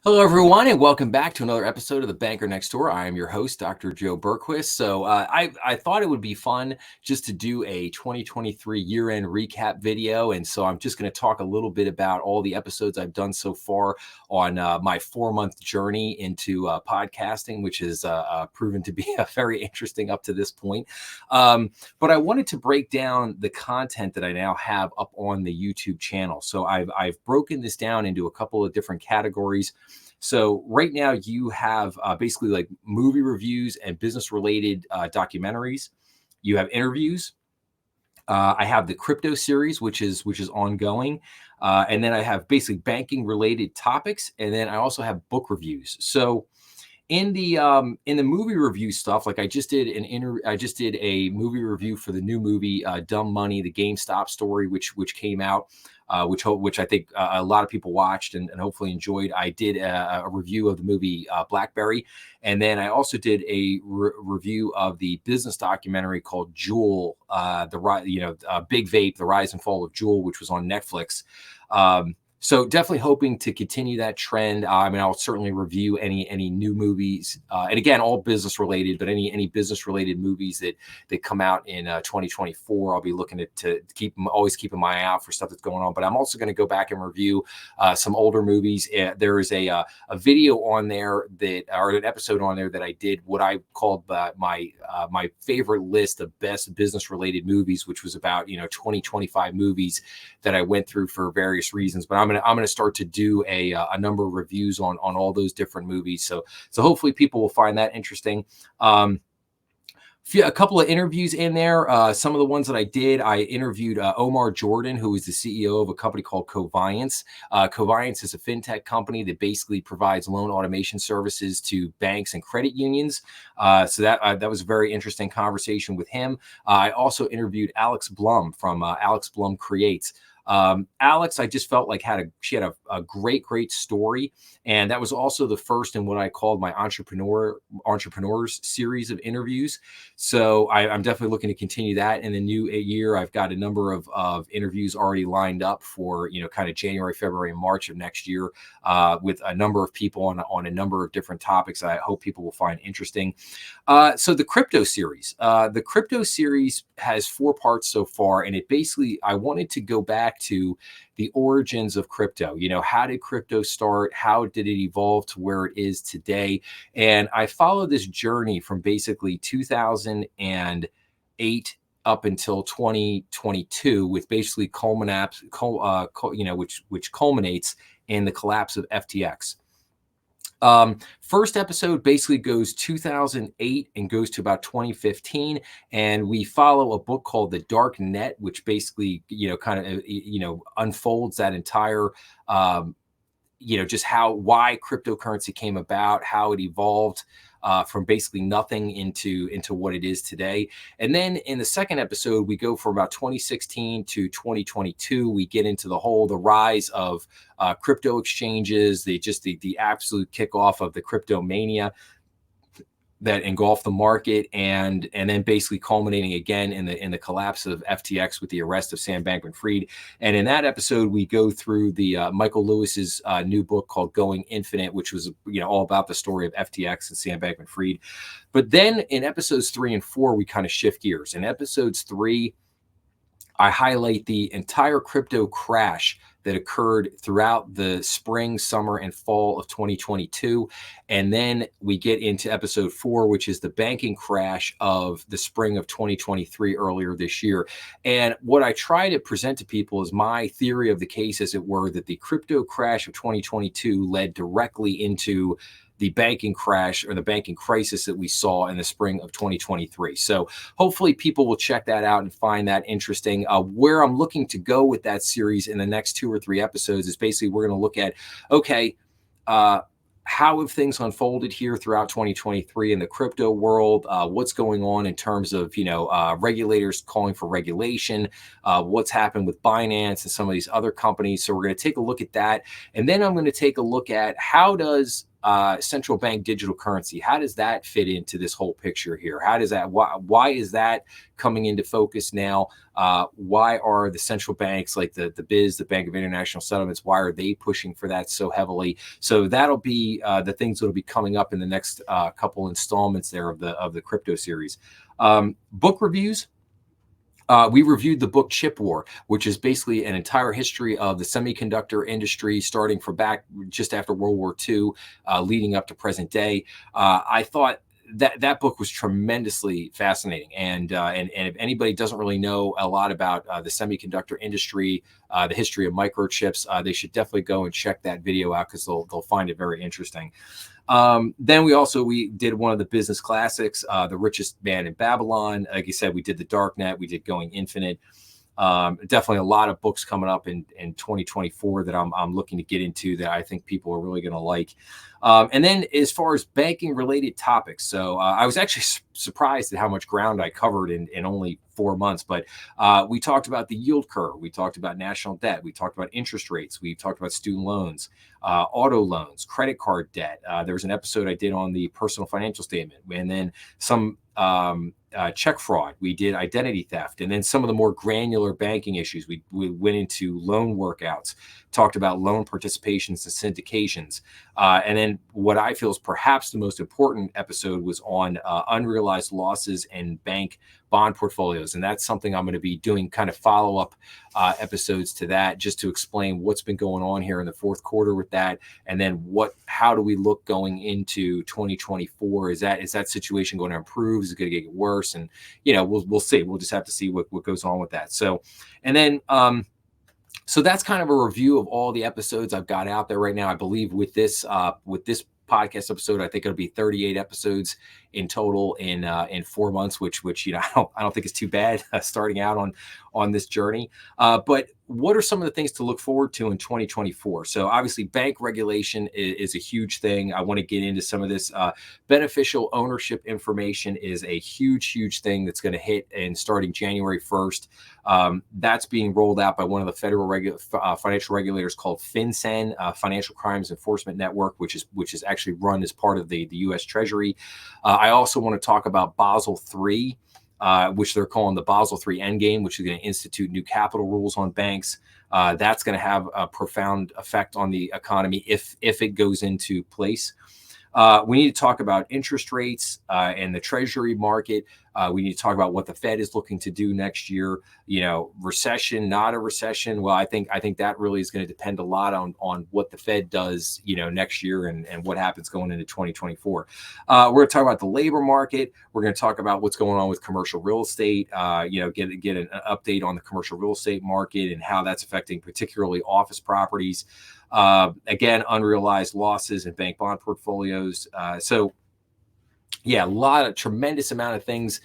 Hello, everyone, and welcome back to another episode of The Banker Next Door. I am your host, Dr. Joe Berquist. I thought it would be fun just to do a 2023 year-end recap video, and so I'm just going to talk a little bit about all the episodes I've done so far on my 4-month journey into podcasting, which has proven to be very interesting up to this point. But I wanted to break down the content that I now have up on the YouTube channel. So I've broken this down into a couple of different categories. So right now you have basically like movie reviews and business related documentaries. You have interviews. I have the crypto series, which is ongoing, and then I have basically banking related topics, and then I also have book reviews. So in the movie review stuff, like I just did a movie review for the new movie Dumb Money, the GameStop story, which came out, which I think a lot of people watched and hopefully enjoyed. I did a review of the movie Blackberry, and then I also did a review of the business documentary called Juul, Big Vape, the rise and fall of Juul, which was on Netflix. So definitely hoping to continue that trend. I'll certainly review any new movies, and again, all business related. But any business related movies that come out in 2024, I'll be looking to always keeping my eye out for stuff that's going on. But I'm also going to go back and review some older movies. There is a video on there or an episode on there that I did what I called my favorite list of best business related movies, which was about 20-25 movies that I went through for various reasons. But I'm gonna start to do a number of reviews on all those different movies. So hopefully people will find that interesting. A couple of interviews in there. Some of the ones that I interviewed Omar Jordan, who is the CEO of a company called Coviance. Coviance is a fintech company that basically provides loan automation services to banks and credit unions. So that was a very interesting conversation with him. I also interviewed Alex Blum from Alex Blum Creates. Alex, I just felt like she had a great story. And that was also the first in what I called my entrepreneurs series of interviews. So I'm definitely looking to continue that in the new year. I've got a number of interviews already lined up for, kind of January, February, and March of next year with a number of people on a number of different topics that I hope people will find interesting. So the crypto series has 4 parts so far. And it basically, I wanted to go back to the origins of crypto. How did crypto start? How did it evolve to where it is today? And I followed this journey from basically 2008 up until 2022, with basically which culminates in the collapse of FTX. First episode basically goes 2008 and goes to about 2015, and we follow a book called The Dark Net, which basically unfolds that entire just why cryptocurrency came about, how it evolved from basically nothing into what it is today. And then in the second episode, we go from about 2016 to 2022. We get into the rise of crypto exchanges, the absolute kickoff of the crypto mania that engulfed the market, and then basically culminating again in the collapse of FTX with the arrest of Sam Bankman-Fried. And in that episode, we go through the Michael Lewis's new book called Going Infinite, which was all about the story of FTX and Sam Bankman-Fried. But then in episodes 3 and 4, we kind of shift gears. In episodes 3, I highlight the entire crypto crash that occurred throughout the spring, summer, and fall of 2022. And then we get into episode 4, which is the banking crash of the spring of 2023, earlier this year. And what I try to present to people is my theory of the case, as it were, that the crypto crash of 2022 led directly into the banking crash or the banking crisis that we saw in the spring of 2023. So hopefully people will check that out and find that interesting. Where I'm looking to go with that series in the next 2 or 3 episodes is basically we're going to look at, how have things unfolded here throughout 2023 in the crypto world? What's going on in terms of, regulators calling for regulation? What's happened with Binance and some of these other companies? So we're going to take a look at that. And then I'm going to take a look at how does central bank digital currency, how does that fit into this whole picture here? How does that, why is that coming into focus now? Why are the central banks like the BIZ, the Bank of International Settlements, why are they pushing for that so heavily? So that'll be the things that'll be coming up in the next couple installments there of the crypto series. Book reviews. We reviewed the book Chip War, which is basically an entire history of the semiconductor industry, starting from back just after World War II, leading up to present day. I thought that book was tremendously fascinating, and if anybody doesn't really know a lot about the semiconductor industry, the history of microchips, they should definitely go and check that video out because they'll find it very interesting. Then we did one of the business classics, The Richest Man in Babylon. Like you said, we did The Darknet, we did Going Infinite. Definitely a lot of books coming up in 2024 that I'm looking to get into that I think people are really going to like. And then as far as banking related topics, so I was actually surprised at how much ground I covered in only 4 months, but we talked about the yield curve. We talked about national debt. We talked about interest rates. We talked about student loans, auto loans, credit card debt. There was an episode I did on the personal financial statement, and then some check fraud. We did identity theft, and then some of the more granular banking issues. We went into loan workouts, talked about loan participations and syndications, and then what I feel is perhaps the most important episode was on unrealized losses and bank bond portfolios, and that's something I'm going to be doing kind of follow-up episodes to that, just to explain what's been going on here in the fourth quarter with that, and then how do we look going into 2024? Is that situation going to improve? Is it going to get worse? And we'll see. We'll just have to see what goes on with that. So, and then so that's kind of a review of all the episodes I've got out there right now. I believe with this podcast episode, I think it'll be 38 episodes in total in 4 months, which I don't think is too bad starting out on this journey. But what are some of the things to look forward to in 2024? So obviously bank regulation is a huge thing. I want to get into some of this. Beneficial ownership information is a huge thing that's going to hit and starting January 1st. That's being rolled out by one of the federal financial regulators called FinCEN, Financial Crimes Enforcement Network, which is actually run as part of the U.S. Treasury. I also want to talk about Basel III, which they're calling the Basel III Endgame, which is going to institute new capital rules on banks. That's going to have a profound effect on the economy if it goes into place. We need to talk about interest rates and the Treasury market. We need to talk about what the Fed is looking to do next year. Recession, not a recession. Well, I think that really is going to depend a lot on what the Fed does, next year and what happens going into 2024. We're going to talk about the labor market. We're going to talk about what's going on with commercial real estate. Get an update on the commercial real estate market and how that's affecting particularly office properties. Again, unrealized losses in bank bond portfolios. A tremendous amount of things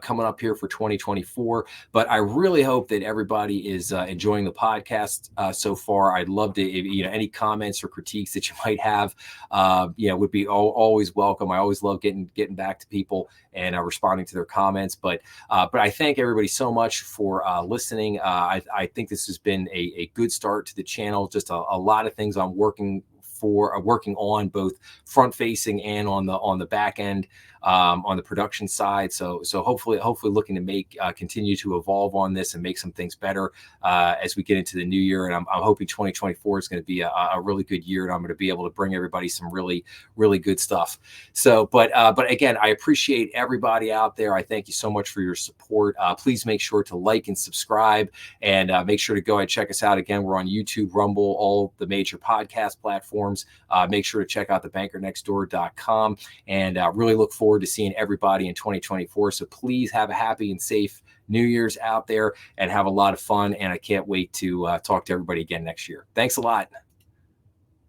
coming up here for 2024. But I really hope that everybody is enjoying the podcast so far. I'd love to, any comments or critiques that you might have, would be always welcome. I always love getting back to people and responding to their comments. But I thank everybody so much for listening. I think this has been a good start to the channel. Just a lot of things I'm working on, both front facing and on the back end, on the production side. So hopefully looking to continue to evolve on this and make some things better as we get into the new year. And I'm hoping 2024 is going to be a really good year, and I'm going to be able to bring everybody some really, really good stuff. So, but again, I appreciate everybody out there. I thank you so much for your support. Please make sure to like and subscribe, and make sure to go and check us out. Again, we're on YouTube, Rumble, all the major podcast platforms. Make sure to check out thebankernextdoor.com, and really look forward to seeing everybody in 2024. So please have a happy and safe New Year's out there and have a lot of fun. And I can't wait to talk to everybody again next year. Thanks a lot.